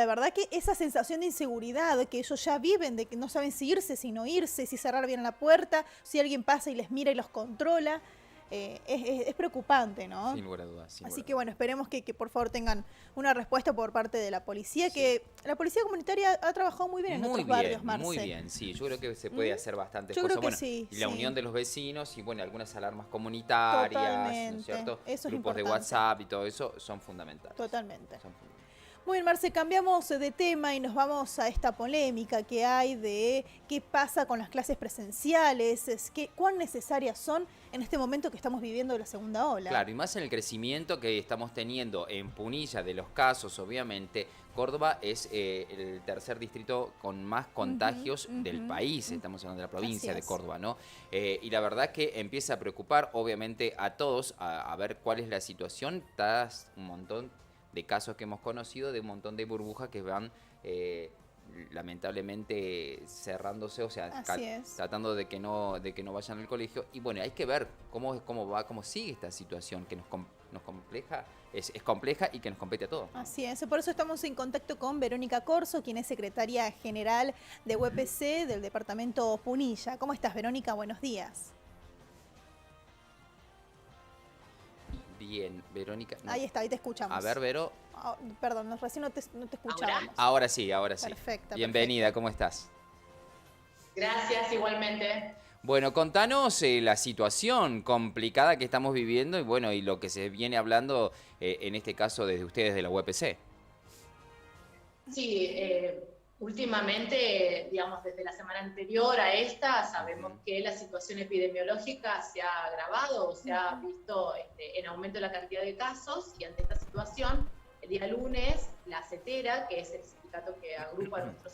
La verdad que esa sensación de inseguridad que ellos ya viven, de que no saben si irse, si no irse, si cerrar bien la puerta, si alguien pasa y les mira y los controla, es preocupante, ¿no? Sin lugar a dudas, sin Así lugar a que dudas. bueno, esperemos que por favor tengan una respuesta por parte de la policía, Sí. que la policía comunitaria ha trabajado muy bien en otros barrios, Muy Marce. bien, sí, yo creo que se ¿Mm? puede hacer bastantes Yo creo cosas. que Bueno, sí, y la unión sí, de los vecinos y bueno, algunas alarmas comunitarias, ¿no es totalmente. cierto? Eso es Grupos de importante, WhatsApp y todo eso son fundamentales. totalmente. Son fundamentales. Muy bien, Marce, cambiamos de tema y nos vamos a esta polémica que hay de qué pasa con las clases presenciales, cuán necesarias son en este momento que estamos viviendo de la segunda ola. Claro, y más en el crecimiento que estamos teniendo en Punilla de los casos, obviamente, Córdoba es el tercer distrito con más Ujú, contagios del ujú, país, estamos hablando de la así provincia de es. Córdoba, ¿no? Y la verdad que empieza a preocupar, obviamente, a todos a ver cuál es la situación, tras un montón de casos que hemos conocido, de un montón de burbujas que van... lamentablemente cerrándose, o sea, Así es. tratando de que no vayan al colegio. Y bueno, hay que ver cómo va, cómo sigue esta situación que nos compleja, es compleja y que nos compete a todos, ¿no? Así es, por eso estamos en contacto con Verónica Corso, quien es secretaria general de UPC del departamento Punilla. ¿Cómo estás, Verónica? Buenos días. Bien, Verónica. No. Ahí está, ahí te A escuchamos. ver, Vero. Perdón, recién no te ¿Ahora? escuchábamos. Ahora sí, ahora sí. Perfecta, Bienvenida, perfecta. ¿cómo estás? Gracias, igualmente. Bueno, contanos la situación complicada que estamos viviendo y bueno, y lo que se viene hablando en este caso desde ustedes de la UPC. Sí, últimamente, digamos, desde la semana anterior a esta, sabemos Ujú. que la situación epidemiológica se ha agravado o se ha Ujú. visto en aumento la cantidad de casos y ante esta situación, el día lunes, la CETERA, que es el sindicato que agrupa a nuestra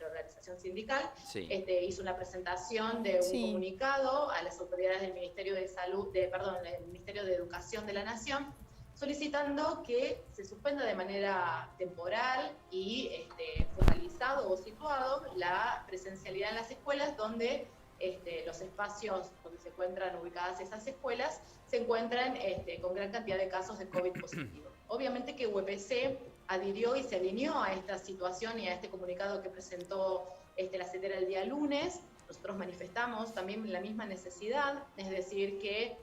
organización sindical, Sí. hizo una presentación de un Sí. comunicado a las autoridades del Ministerio de Salud, del Ministerio de Educación de la Nación, solicitando que se suspenda de manera temporal y focalizado o situado la presencialidad en las escuelas donde los espacios donde se encuentran ubicadas esas escuelas se encuentran con gran cantidad de casos de COVID positivo. Obviamente que UPC adhirió y se alineó a esta situación y a este comunicado que presentó la CETERA el día lunes. Nosotros manifestamos también la misma necesidad, es decir, que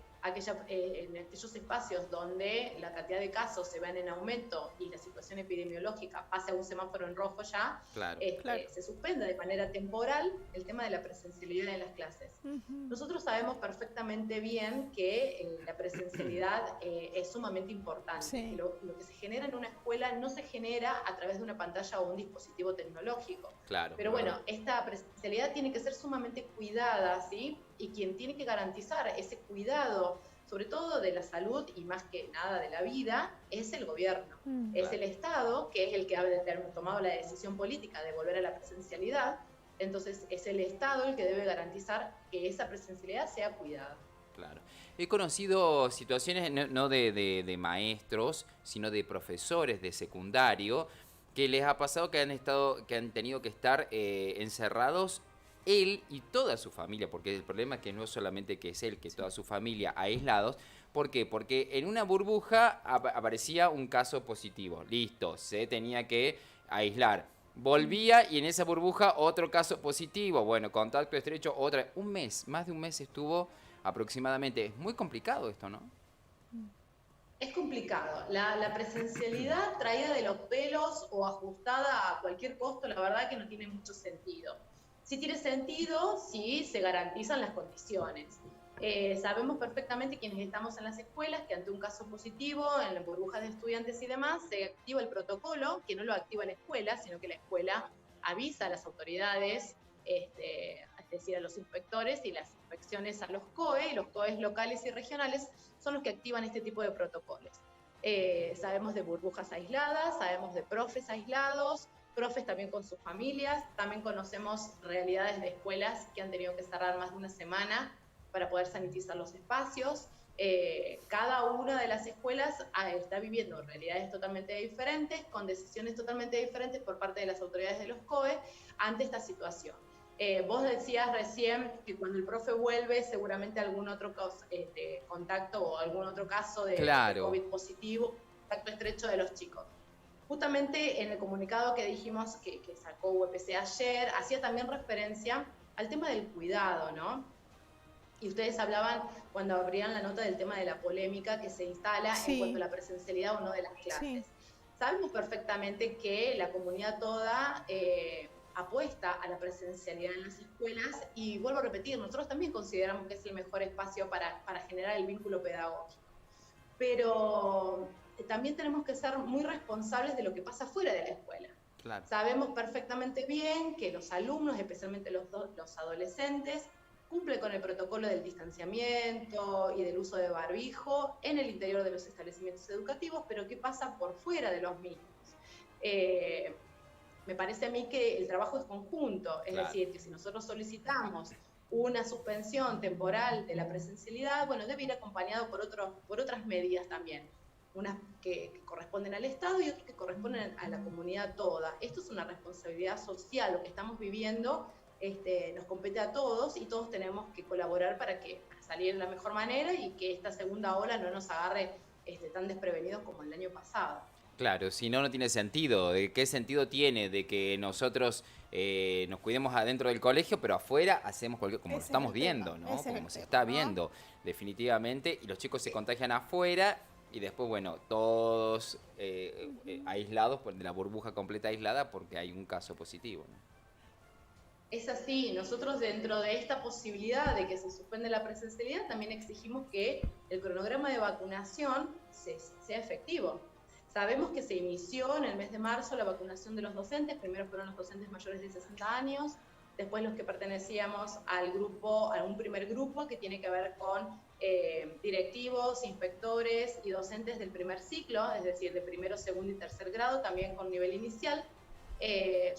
en aquellos espacios donde la cantidad de casos se ven en aumento y la situación epidemiológica pase a un semáforo en rojo ya, Claro. Claro. se suspenda de manera temporal el tema de la presencialidad en las clases. Ujú. Nosotros sabemos perfectamente bien que la presencialidad es sumamente importante. Sí. Lo que se genera en una escuela no se genera a través de una pantalla o un dispositivo tecnológico. Claro. Pero bueno, esta presencialidad tiene que ser sumamente cuidada, ¿sí? Y quien tiene que garantizar ese cuidado, sobre todo de la salud y más que nada de la vida, es el gobierno. Es Claro. el Estado, que es el que ha tomado la decisión política de volver a la presencialidad. Entonces es el Estado el que debe garantizar que esa presencialidad sea cuidada. Claro. He conocido situaciones no de maestros, sino de profesores de secundario, que les ha pasado que han tenido que estar encerrados él y toda su familia, porque el problema es que no es solamente que es él, que toda su familia aislados. ¿Por qué? Porque en una burbuja aparecía un caso positivo. Listo, se tenía que aislar. Volvía y en esa burbuja otro caso positivo. Bueno, contacto estrecho, otra. Un mes, más de un mes estuvo aproximadamente. Es muy complicado esto, ¿no? Es complicado. La presencialidad traída de los pelos o ajustada a cualquier costo, la verdad que no tiene mucho sentido. Sí tiene sentido si se garantizan las condiciones. Sabemos perfectamente quienes estamos en las escuelas que ante un caso positivo, en las burbujas de estudiantes y demás, se activa el protocolo, que no lo activa la escuela, sino que la escuela avisa a las autoridades, es decir, a los inspectores y las inspecciones a los COE, y los COEs locales y regionales son los que activan este tipo de protocolos. Sabemos de burbujas aisladas, sabemos de profes aislados, profes también con sus familias, también conocemos realidades de escuelas que han tenido que cerrar más de una semana para poder sanitizar los espacios. Cada una de las escuelas está viviendo realidades totalmente diferentes, con decisiones totalmente diferentes por parte de las autoridades de los COE ante esta situación. Vos decías recién que cuando el profe vuelve seguramente algún otro contacto o algún otro caso de Claro. COVID positivo, contacto estrecho de los chicos. Justamente en el comunicado que dijimos que sacó UPC ayer, hacía también referencia al tema del cuidado, ¿no? Y ustedes hablaban cuando abrían la nota del tema de la polémica que se instala en cuanto a la presencialidad o no de las clases. Sabemos perfectamente que la comunidad toda apuesta a la presencialidad en las escuelas y vuelvo a repetir, nosotros también consideramos que es el mejor espacio para generar el vínculo pedagógico. Pero también tenemos que ser muy responsables de lo que pasa fuera de la escuela. Claro. Sabemos perfectamente bien que los alumnos, especialmente los adolescentes, cumplen con el protocolo del distanciamiento y del uso de barbijo en el interior de los establecimientos educativos, pero ¿qué pasa por fuera de los mismos? Me parece a mí que el trabajo es conjunto, es decir, que si nosotros solicitamos una suspensión temporal de la presencialidad, bueno, debe ir acompañado por otras medidas también, unas que corresponden al Estado y otras que corresponden a la comunidad toda. Esto es una responsabilidad social, lo que estamos viviendo nos compete a todos y todos tenemos que colaborar para salir de la mejor manera y que esta segunda ola no nos agarre tan desprevenidos como el año pasado. Claro, si no, no tiene sentido. ¿De qué sentido tiene de que nosotros nos cuidemos adentro del colegio, pero afuera hacemos como lo estamos viendo, ¿no? Como se está viendo, definitivamente, y los chicos se contagian afuera y después, bueno, todos aislados, de la burbuja completa aislada porque hay un caso positivo, ¿no? Es así, nosotros dentro de esta posibilidad de que se suspenda la presencialidad también exigimos que el cronograma de vacunación sea efectivo. Sabemos que se inició en el mes de marzo la vacunación de los docentes, primero fueron los docentes mayores de 60 años, después los que pertenecíamos a un primer grupo que tiene que ver con directivos, inspectores y docentes del primer ciclo, es decir, de primero, segundo y tercer grado, también con nivel inicial.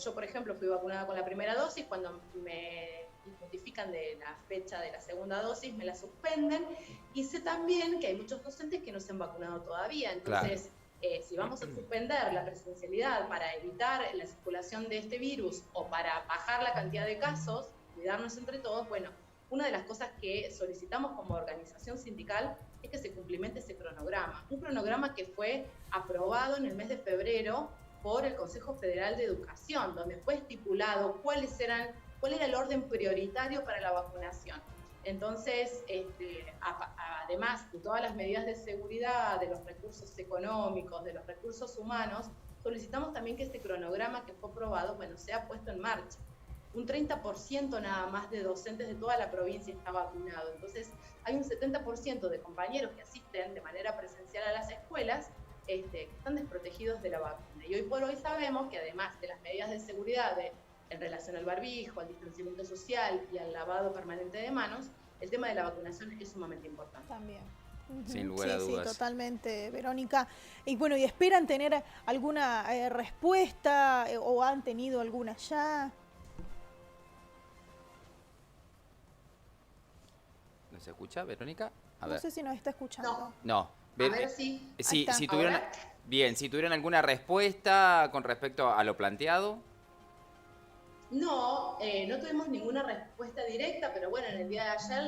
Yo, por ejemplo, fui vacunada con la primera dosis, cuando me notifican de la fecha de la segunda dosis, me la suspenden, y sé también que hay muchos docentes que no se han vacunado todavía, entonces, si vamos a suspender la presencialidad para evitar la circulación de este virus o para bajar la cantidad de casos, cuidarnos entre todos, bueno, una de las cosas que solicitamos como organización sindical es que se cumplimente ese cronograma, un cronograma que fue aprobado en el mes de febrero por el Consejo Federal de Educación, donde fue estipulado cuál era el orden prioritario para la vacunación. Entonces, además de todas las medidas de seguridad, de los recursos económicos, de los recursos humanos, solicitamos también que este cronograma que fue aprobado, bueno, sea puesto en marcha. Un 30% nada más de docentes de toda la provincia está vacunado. Entonces, hay un 70% de compañeros que asisten de manera presencial a las escuelas que están desprotegidos de la vacuna. Y hoy por hoy sabemos que además de las medidas de seguridad en relación al barbijo, al distanciamiento social y al lavado permanente de manos, el tema de la vacunación es sumamente importante. También. Sin lugar a dudas. Sí, totalmente, Verónica. Y bueno, ¿y esperan tener alguna respuesta o han tenido alguna ya? ¿No se escucha, Verónica? No sé si nos está escuchando. No. A ver si... Si tuvieron alguna respuesta con respecto a lo planteado. No, no tuvimos ninguna respuesta directa, pero bueno, en el día de ayer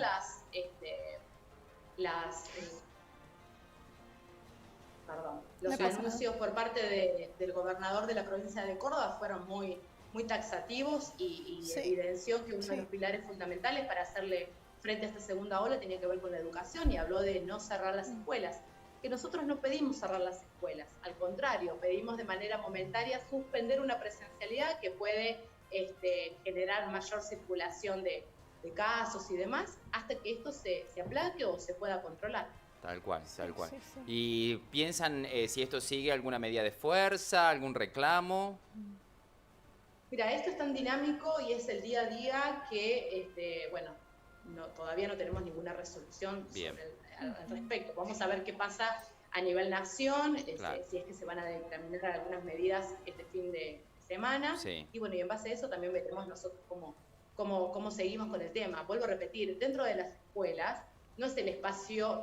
los anuncios por parte del gobernador de la provincia de Córdoba fueron muy, muy taxativos y evidenció que uno de los pilares fundamentales para hacerle frente a esta segunda ola tenía que ver con la educación y habló de no cerrar las escuelas. Que nosotros no pedimos cerrar las escuelas, al contrario, pedimos de manera momentaria suspender una presencialidad que puede generar mayor circulación de casos y demás, hasta que esto se aplaque o se pueda controlar. Tal cual. ¿Y piensan si esto sigue alguna medida de fuerza, algún reclamo? Mira, esto es tan dinámico y es el día a día que, todavía no tenemos ninguna resolución al respecto. Vamos a ver qué pasa a nivel nación, si es que se van a determinar algunas medidas este fin de semana. Y bueno, y en base a eso también veremos nosotros cómo seguimos con el tema. Vuelvo a repetir, dentro de las escuelas no es el espacio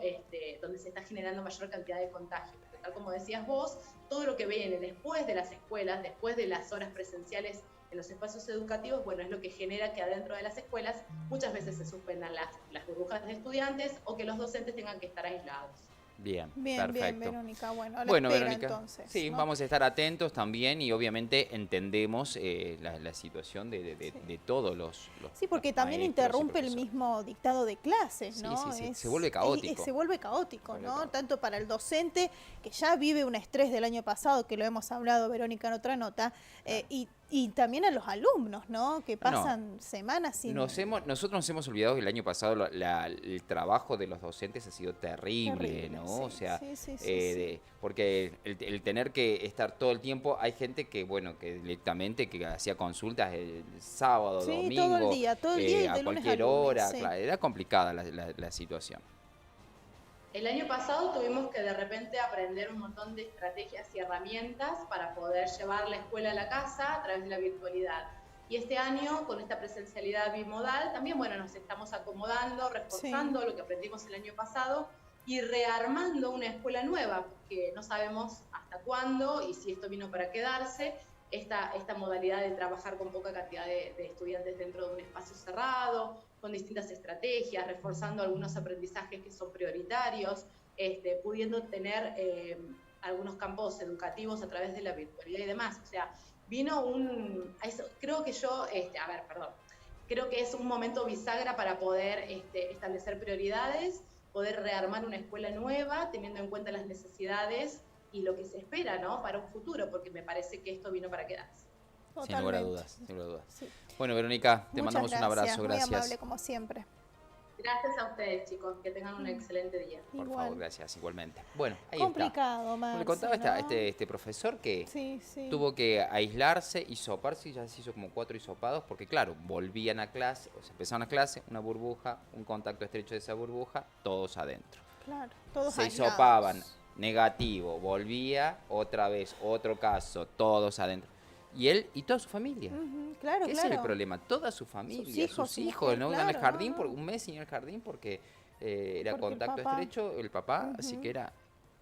donde se está generando mayor cantidad de contagios. Porque tal como decías vos, todo lo que viene después de las escuelas, después de las horas presenciales en los espacios educativos, bueno, es lo que genera que adentro de las escuelas muchas veces se suspendan las burbujas de estudiantes o que los docentes tengan que estar aislados. Bien, Bien, perfecto. bien, Verónica. Bueno, a la Bueno, espera, Verónica, entonces, sí, ¿no? vamos a estar atentos también y obviamente entendemos la situación Sí. de todos los Sí, porque los también maestros y interrumpe el profesores. mismo dictado de clases, Sí, ¿no? sí, se vuelve caótico. Se vuelve caótico, Se vuelve ¿no? caótico. Tanto para el docente, que ya vive un estrés del año pasado, que lo hemos hablado, Verónica, en otra nota, Claro. y también a los alumnos, ¿no? Que No, pasan semanas sin... nosotros nos hemos olvidado que el año pasado el trabajo de los docentes ha sido terrible, Terrible, ¿no? sí, O sea, sí, sí, sí, porque el tener que estar todo el tiempo, hay gente que, bueno, que directamente que hacía consultas el sábado, Sí, domingo, todo el día y a de lunes a cualquier lunes, hora, sí. claro, era complicada la situación. El año pasado tuvimos que de repente aprender un montón de estrategias y herramientas para poder llevar la escuela a la casa a través de la virtualidad. Y este año, con esta presencialidad bimodal, también, bueno, nos estamos acomodando, reforzando lo que aprendimos el año pasado y rearmando una escuela nueva, porque no sabemos hasta cuándo y si esto vino para quedarse, esta modalidad de trabajar con poca cantidad de estudiantes dentro de un espacio cerrado, con distintas estrategias, reforzando algunos aprendizajes que son prioritarios, pudiendo tener algunos campos educativos a través de la virtualidad y demás. O sea, creo que creo que es un momento bisagra para poder establecer prioridades, poder rearmar una escuela nueva, teniendo en cuenta las necesidades y lo que se espera, ¿no? Para un futuro, porque me parece que esto vino para quedarse. Sin lugar a Totalmente. dudas, sin lugar a dudas. Sí. Bueno, Verónica, te Muchas mandamos un abrazo, Muy gracias. amable, como siempre. Gracias a ustedes, chicos, que tengan un excelente día. Por Igual. favor, gracias, igualmente. Bueno, ahí Complicado, está. Marce, Le contaba ¿no? este profesor que Sí, sí. tuvo que aislarse, hisoparse, y ya se hizo como 4 hisopados, porque claro, volvían a clase, o sea, empezaron a clase, una burbuja, un contacto estrecho de esa burbuja, todos adentro. Claro, todos Se aislados. hisopaban, negativo, volvía, otra vez, otro caso, todos adentro. Y él y toda su familia. Ujú, claro, Ese claro. es el problema, toda su familia, hijos, sus su hijos, mujer, ¿no? claro, En el jardín, no, por no. un mes sin ir al jardín porque era Porque el contacto papá. estrecho, el papá, así Ujú. que era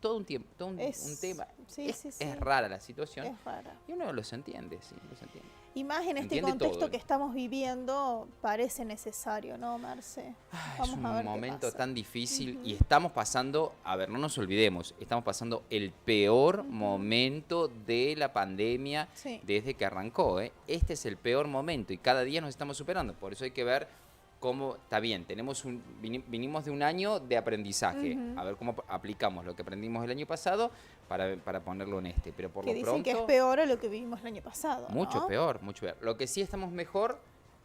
todo un tiempo, todo un tema. Sí, sí, sí. Es rara la situación Es rara. y uno los entiende, sí, los entiende. Y más en este Entiende contexto todo. que estamos viviendo, parece necesario, ¿no, Marce? Es Vamos a un ver qué momento pasa. tan difícil y Ujú. estamos pasando, a ver, no nos olvidemos, estamos pasando el peor momento de la pandemia Sí. desde que arrancó, ¿eh? Este es el peor momento y cada día nos estamos superando, por eso hay que ver cómo, está bien, vinimos de un año de aprendizaje, Ujú. a ver cómo aplicamos lo que aprendimos el año pasado para ponerlo en este, pero por Que lo dicen pronto, que es peor a lo que vivimos el año pasado, mucho ¿no? peor, mucho peor. Lo que sí estamos mejor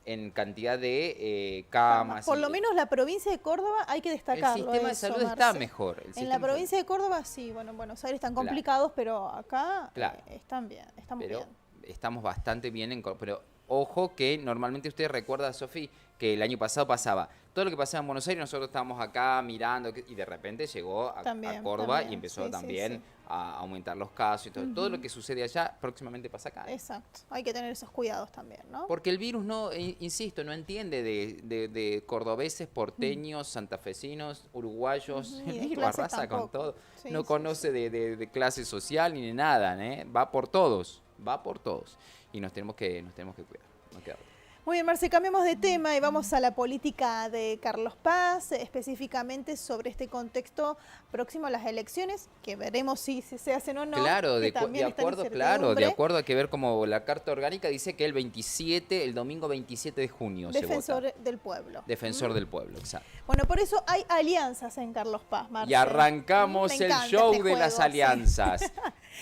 en cantidad de camas. Por y- lo menos la provincia de Córdoba hay que el destacarlo. sistema de eso, salud está Marce. mejor. En la provincia de Córdoba sí, bueno, en Buenos Aires están Claro. complicados, pero acá Claro. están bien, estamos pero bien. estamos bastante bien pero ojo que normalmente usted recuerda, Sofi, que el año pasado pasaba todo lo que pasaba en Buenos Aires, nosotros estábamos acá mirando y de repente llegó a También, Córdoba también, y empezó sí, también sí, sí. a aumentar los casos y todo. Todo lo que sucede allá próximamente pasa acá. Exacto, hay que tener esos cuidados también, ¿no? Porque el virus no, insisto, no entiende de cordobeses, porteños, santafesinos, uruguayos. Ujú, y El de virus clases arrasa con tampoco. todo. Sí, No sí, conoce de clase social ni de nada, ¿eh? Va por todos, va por todos. Y nos tenemos que cuidar. No queda otra. Muy bien, Marce, cambiamos de tema y vamos a la política de Carlos Paz, específicamente sobre este contexto próximo a las elecciones, que veremos si se hacen o no. Claro, que de también está en acuerdo, incertidumbre. hay que ver como la carta orgánica dice que el domingo 27 de junio se Defensor vota. del pueblo. Defensor del pueblo, exacto. Bueno, por eso hay alianzas en Carlos Paz, Marce. Y arrancamos Me el encanta show este de juego, las sí. alianzas.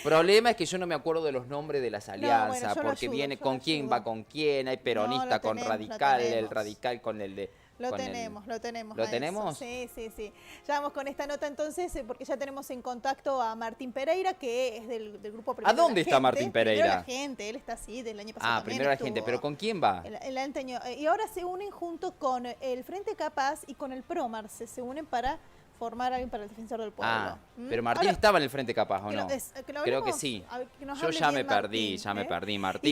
Problema es que yo no me acuerdo de los nombres de las alianzas, yo lo porque ayudo, viene yo con lo quién ayudo. va con quién, hay peronista lo con tenemos, lo radical, el tenemos. radical con el de... Lo con el- tenemos, lo tenemos. ¿Lo a eso. tenemos? Sí, sí, sí. Ya vamos con esta nota entonces, porque ya tenemos en contacto a Martín Pereira, que es del grupo Primero dónde la está Gente. Martín Primero Pereira? la Gente, él está así, del año pasado también Primero la gente, estuvo. pero ¿con quién va? El anteño. Y ahora se unen junto con el Frente Capaz y con el PROMAR, se unen para formar a alguien para el defensor del pueblo. Pero Martín Ahora, estaba en el Frente Capaz, ¿o que no? lo- que lo Creo que hablemos, sí. a ver, que nos Yo hable ya bien me perdí, Martín, ya me ¿eh? perdí, Martín.